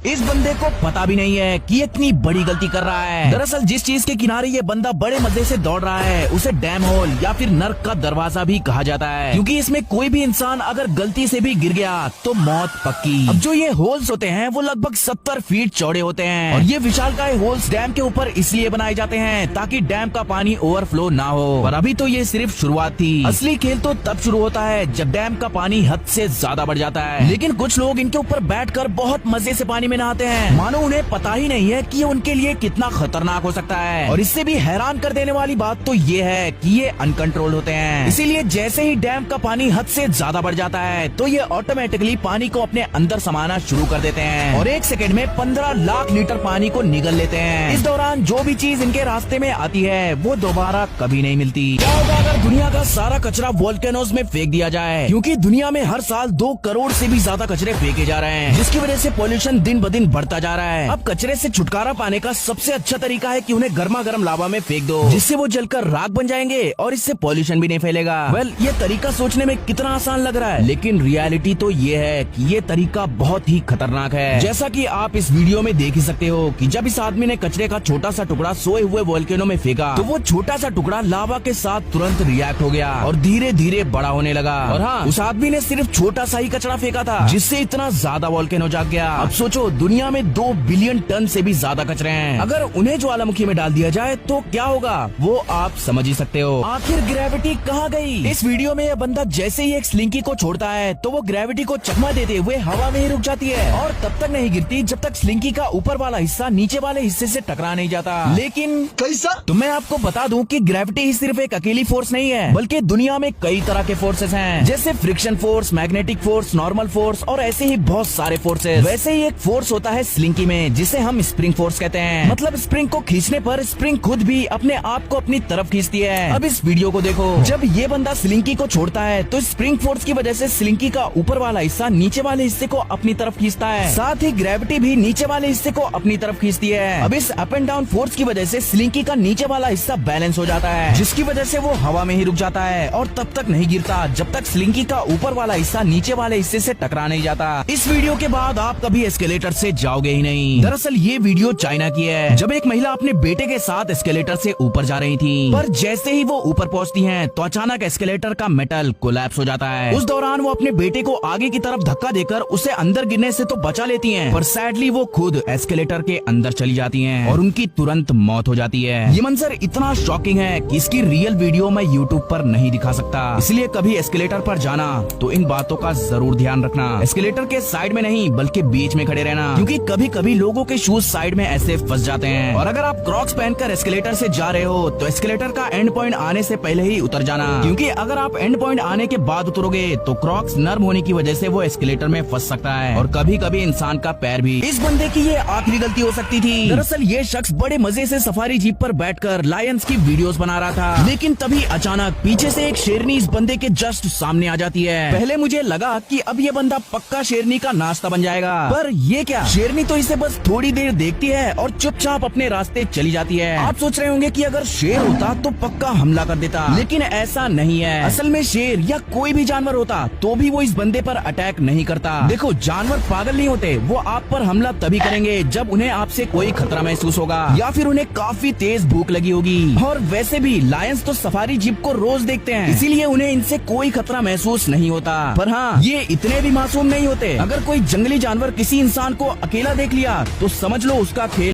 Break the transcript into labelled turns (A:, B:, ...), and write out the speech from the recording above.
A: इस बंदे को पता भी नहीं है कि ये इतनी बड़ी गलती कर रहा है। दरअसल जिस चीज के किनारे ये बंदा बड़े मजे से दौड़ रहा है उसे डैम होल या फिर नर्क का दरवाजा भी कहा जाता है, क्योंकि इसमें कोई भी इंसान अगर गलती से भी गिर गया तो मौत पक्की। अब जो ये होल्स होते हैं वो लगभग 70 फीट चौड़े होते हैं और ये विशालकाय होल्स डैम के ऊपर इसलिए बनाए जाते हैं ताकि डैम का पानी ओवरफ्लो ना हो। पर अभी तो ये सिर्फ शुरुआत थी, असली खेल तो तब शुरू होता है जब डैम का पानी हद से ज्यादा बढ़ जाता है। लेकिन कुछ लोग इनके ऊपर बैठकर बहुत मजे से पानी में नहाते हैं, मानो उन्हें पता ही नहीं है कि ये उनके लिए कितना खतरनाक हो सकता है। और इससे भी हैरान कर देने वाली बात तो ये है कि ये अनकंट्रोल होते हैं, इसीलिए जैसे ही डैम का पानी हद से ज्यादा बढ़ जाता है तो ये ऑटोमेटिकली पानी को अपने अंदर समाना शुरू कर देते हैं और 1 सेकंड में 15 लाख लीटर पानी को निगल लेते हैं। इस दौरान जो भी चीज इनके रास्ते में आती है वो दोबारा कभी नहीं मिलती। क्या होगा अगर दुनिया का सारा कचरा वोल्केनोज में फेंक दिया जाए, क्योंकि दुनिया में हर साल 2 करोड़ से भी ज्यादा कचरे फेंके जा रहे हैं, जिसकी वजह से पोल्यूशन दिन ब दिन बढ़ता जा रहा है। अब कचरे से छुटकारा पाने का सबसे अच्छा तरीका है कि उन्हें गर्मा गर्म लावा में फेंक दो, जिससे वो जलकर राख बन जाएंगे और इससे पोल्यूशन भी नहीं फैलेगा। ये तरीका सोचने में कितना आसान लग रहा है, लेकिन रियलिटी तो ये है कि ये तरीका बहुत ही खतरनाक है। जैसा कि आप इस वीडियो में देख ही सकते हो कि जब इस आदमी ने कचरे का छोटा सा टुकड़ा सोए हुए वोल्केनो में फेंका तो वो छोटा सा टुकड़ा लावा के साथ तुरंत रिएक्ट हो गया और धीरे धीरे बड़ा होने लगा। और हाँ, उस आदमी ने सिर्फ छोटा सा ही कचरा फेंका था जिससे इतना ज्यादा वोल्केनो जाग गया। अब सोचो, दुनिया में 2 बिलियन टन से भी ज्यादा कचरे हैं, अगर उन्हें ज्वालामुखी में डाल दिया जाए तो क्या होगा वो आप समझ ही सकते हो। आखिर ग्रेविटी कहाँ गई? इस वीडियो में यह बंदा जैसे ही एक स्लिंकी को छोड़ता है तो वो ग्रेविटी को चकमा देते हुए हवा में ही रुक जाती है और तब तक नहीं गिरती जब तक स्लिंकी का ऊपर वाला हिस्सा नीचे वाले हिस्से से टकरा नहीं जाता। लेकिन कैसा? तो मैं आपको बता दूं कि ग्रेविटी ही सिर्फ एक अकेली फोर्स नहीं है, बल्कि दुनिया में कई तरह के फोर्सेस हैं, जैसे friction force, magnetic force, normal force और ऐसे ही बहुत सारे फोर्सेस। वैसे ही एक फोर्स होता है स्लिंकी में जिसे हम स्प्रिंग फोर्स कहते हैं। मतलब स्प्रिंग को खींचने पर स्प्रिंग खुद भी अपने आप को अपनी तरफ खींचती है। अब इस वीडियो को देखो, जब ये बंदा स्लिंकी को छोड़ता है तो स्प्रिंग फोर्स की वजह से स्लिंकी का ऊपर वाला हिस्सा नीचे वाले हिस्से को अपनी तरफ खींचता है, साथ ही ग्रेविटी भी नीचे वाले हिस्से को अपनी तरफ खींचती है। अब इस अप एंड डाउन फोर्स की वजह से स्लिंकी का नीचे वाला हिस्सा बैलेंस हो जाता है, जिसकी वजह से वो हवा में ही रुक जाता है और तब तक नहीं गिरता जब तक स्लिंकी का ऊपर वाला हिस्सा नीचे वाले हिस्से से टकरा नहीं जाता। इस वीडियो के बाद आप कभी एस्केलेटर से जाओगे ही नहीं। दरअसल ये वीडियो चाइना की है, जब एक महिला अपने बेटे के साथ एस्केलेटर से ऊपर जा रही थी, पर जैसे ही वो ऊपर पहुंचती हैं तो अचानक एस्केलेटर का मेटल कोलैप्स हो जाता है। उस दौरान वो अपने बेटे को आगे की तरफ धक्का देकर उसे अंदर गिरने से तो बचा लेती हैं, पर सैडली वो खुद एस्केलेटर के अंदर चली जाती हैं और उनकी तुरंत मौत हो जाती है। ये मंजर इतना शॉकिंग है कि इसकी रियल वीडियो मैं यूट्यूब पर नहीं दिखा सकता, इसलिए कभी एस्केलेटर पर जाना तो इन बातों का जरूर ध्यान रखना। एस्केलेटर के साइड में नहीं बल्कि बीच में खड़े रहना, क्योंकि कभी कभी लोगों के शूज साइड में ऐसे फंस जाते हैं। और अगर आप क्रॉक्स पहनकर एस्केलेटर से जा रहे हो तो एस्केलेटर का एंड पॉइंट आने से पहले ही उतर जाना, क्योंकि अगर आप एंड पॉइंट आने के बाद उतरोगे तो क्रॉक्स नर्म होने की वजह से वो एस्केलेटर में फंस सकता है और कभी कभी इंसान का पैर भी। इस बंदे की ये आखिरी गलती हो सकती थी। दरअसल ये शख्स बड़े मजे से सफारी जीप पर बैठकर लायंस की वीडियोस बना रहा था, लेकिन तभी अचानक पीछे से एक शेरनी इस बंदे के जस्ट सामने आ जाती है। पहले मुझे लगा कि अब ये बंदा पक्का शेरनी का नाश्ता बन जाएगा, पर ये क्या, शेरनी तो इसे बस थोड़ी देर देखती है और चुपचाप अपने रास्ते चली जाती है। आप सोच रहे होंगे कि अगर शेर होता तो पक्का हमला कर देता, लेकिन ऐसा नहीं है। असल में शेर या कोई भी जानवर होता तो भी वो इस बंदे पर अटैक नहीं करता। देखो, जानवर पागल नहीं होते, वो आप पर हमला तभी करेंगे जब उन्हें आपसे कोई खतरा महसूस होगा या फिर उन्हें काफी तेज भूख लगी होगी। और वैसे भी लायंस तो सफारी जीप को रोज देखते हैं, इसीलिए उन्हें इनसे कोई खतरा महसूस नहीं होता। पर हाँ, ये इतने भी मासूम नहीं होते। अगर कोई जंगली जानवर किसी इंसान को अकेला देख लिया तो समझ लो उसका खेल